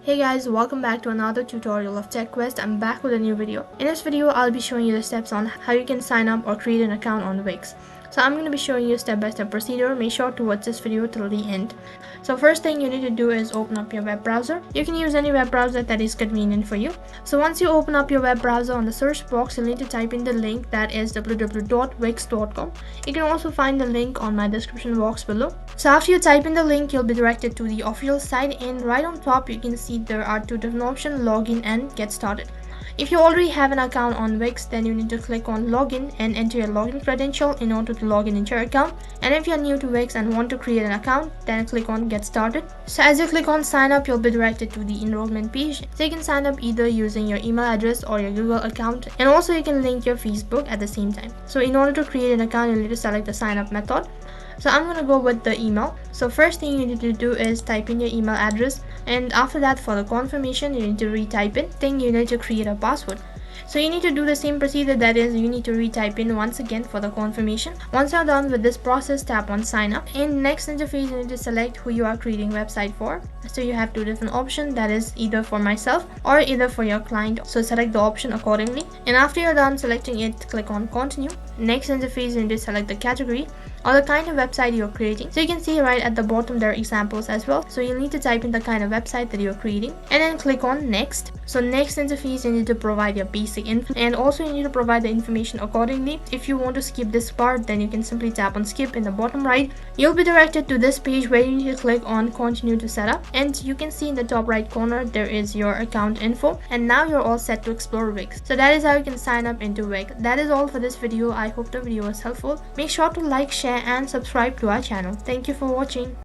Hey guys, welcome back to another tutorial of TechQuest. I'm back with a new video. In this video, I'll be showing you the steps on how you can sign up or create an account on Wix. So I'm going to be showing you step-by-step procedure. Make sure to watch this video till the end. So first thing you need to do is open up your web browser. You can use any web browser that is convenient for you. So once you open up your web browser, on the search box, you'll need to type in the link that is www.wix.com. You can also find the link on my description box below. So after you type in the link, you'll be directed to the official site, and right on top you can see there are two different options: login and get started. If you already have an account on Wix, then you need to click on login and enter your login credential in order to log in into your account. And if you're new to Wix and want to create an account, then click on get started. So as you click on sign up, you'll be directed to the enrollment page. So you can sign up either using your email address or your Google account, and also you can link your Facebook at the same time. So in order to create an account, you'll need to select the sign up method. So I'm going to go with the email. So first thing you need to do is type in your email address, and after that, for the confirmation, you need to retype it. Then you need to create a password. So you need to do the same procedure, that is, you need to retype in once again for the confirmation. Once you're done with this process, tap on sign up. In next interface, you need to select who you are creating website for. So you have two different options, that is either for myself or either for your client. So select the option accordingly. And after you're done selecting it, click on continue. Next interface, you need to select the category or the kind of website you're creating. So you can see right at the bottom there are examples as well. So you'll need to type in the kind of website that you're creating and then click on next. So next interface, you need to provide your basic info, and also you need to provide the information accordingly. If you want to skip this part, then you can simply tap on skip in the bottom right. You'll be directed to this page where you need to click on continue to set up, and you can see in the top right corner there is your account info, and now you're all set to explore Wix. So that is how you can sign up into Wix. That is all for this video. I hope the video was helpful. Make sure to like, share and subscribe to our channel. Thank you for watching.